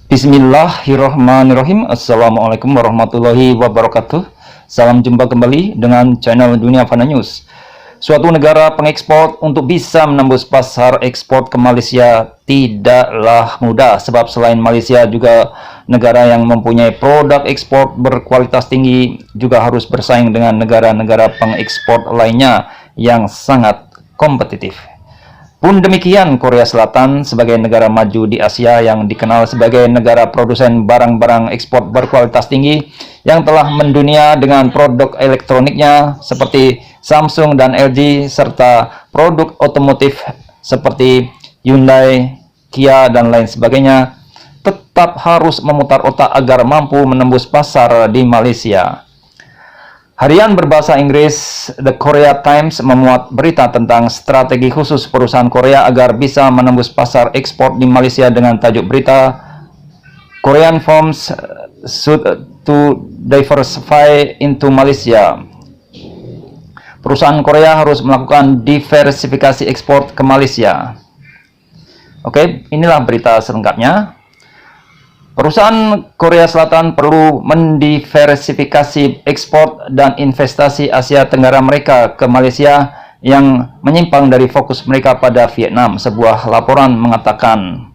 Bismillahirrahmanirrahim. Assalamualaikum warahmatullahi wabarakatuh. Salam jumpa kembali dengan channel Dunia Fana News. Suatu negara pengekspor untuk bisa menembus pasar ekspor ke Malaysia tidaklah mudah, sebab selain Malaysia juga negara yang mempunyai produk ekspor berkualitas tinggi juga harus bersaing dengan negara-negara pengekspor lainnya yang sangat kompetitif. Pun demikian, Korea Selatan sebagai negara maju di Asia yang dikenal sebagai negara produsen barang-barang ekspor berkualitas tinggi yang telah mendunia dengan produk elektroniknya seperti Samsung dan LG serta produk otomotif seperti Hyundai, Kia dan lain sebagainya, tetap harus memutar otak agar mampu menembus pasar di Malaysia. Harian berbahasa Inggris The Korea Times memuat berita tentang strategi khusus perusahaan Korea agar bisa menembus pasar ekspor di Malaysia dengan tajuk berita Korean firms should to diversify into Malaysia. Perusahaan Korea harus melakukan diversifikasi ekspor ke Malaysia. Oke, inilah berita selengkapnya. Perusahaan Korea Selatan perlu mendiversifikasi ekspor dan investasi Asia Tenggara mereka ke Malaysia yang menyimpang dari fokus mereka pada Vietnam. Sebuah laporan mengatakan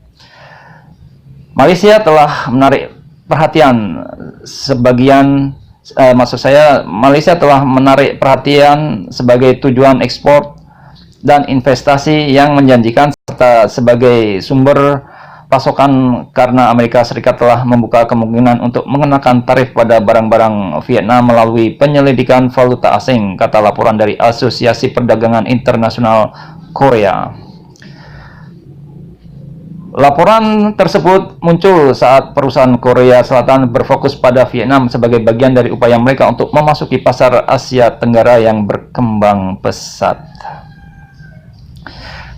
Malaysia telah menarik perhatian Malaysia telah menarik perhatian sebagai tujuan ekspor dan investasi yang menjanjikan serta sebagai sumber pasokan karena Amerika Serikat telah membuka kemungkinan untuk mengenakan tarif pada barang-barang Vietnam melalui penyelidikan valuta asing, kata laporan dari Asosiasi Perdagangan Internasional Korea. Laporan tersebut muncul saat perusahaan Korea Selatan berfokus pada Vietnam sebagai bagian dari upaya mereka untuk memasuki pasar Asia Tenggara yang berkembang pesat.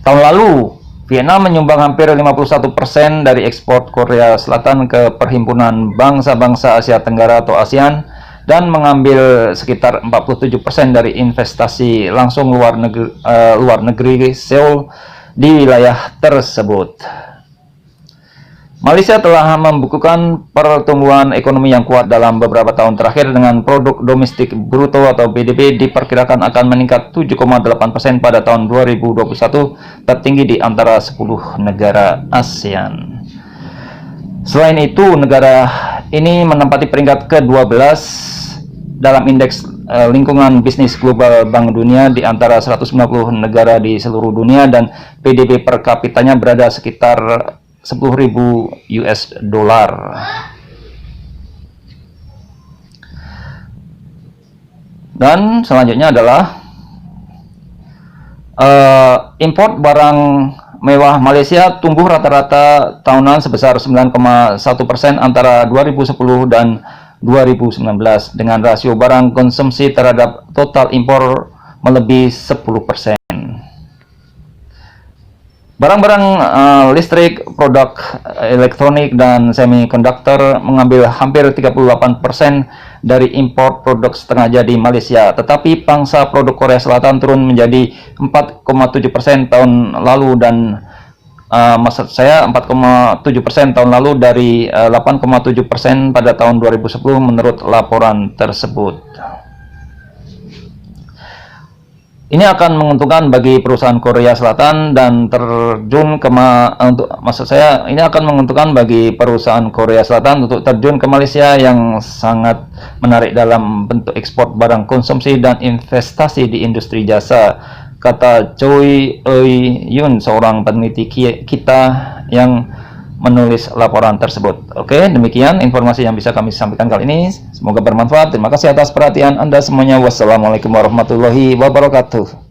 Tahun lalu, Vietnam menyumbang hampir 51% dari ekspor Korea Selatan ke Perhimpunan Bangsa-Bangsa Asia Tenggara atau ASEAN dan mengambil sekitar 47% dari investasi langsung luar negeri Seoul di wilayah tersebut. Malaysia telah membukukan pertumbuhan ekonomi yang kuat dalam beberapa tahun terakhir dengan produk domestik bruto atau PDB diperkirakan akan meningkat 7,8% pada tahun 2021, tertinggi di antara 10 negara ASEAN. Selain itu, negara ini menempati peringkat ke-12 dalam indeks lingkungan bisnis global Bank Dunia di antara 190 negara di seluruh dunia dan PDB per kapitanya berada sekitar 10.000 US dollar. Dan selanjutnya adalah import barang mewah Malaysia tumbuh rata-rata tahunan sebesar 9,1% antara 2010 dan 2019 dengan rasio barang konsumsi terhadap total impor melebihi 10%. Barang-barang listrik, produk elektronik, dan semikonduktor mengambil hampir 38% dari impor produk setengah jadi Malaysia. Tetapi pangsa produk Korea Selatan turun menjadi 4,7% tahun lalu dan 4,7% tahun lalu dari 8,7% pada tahun 2010 menurut laporan tersebut. Ini akan menguntungkan bagi perusahaan Korea Selatan dan ini akan menguntungkan bagi perusahaan Korea Selatan untuk terjun ke Malaysia yang sangat menarik dalam bentuk ekspor barang konsumsi dan investasi di industri jasa, kata Choi Eui-yun, seorang peneliti kita yang menulis laporan tersebut. Oke, demikian informasi yang bisa kami sampaikan kali ini. Semoga bermanfaat. Terima kasih atas perhatian Anda semuanya. Wassalamualaikum warahmatullahi wabarakatuh.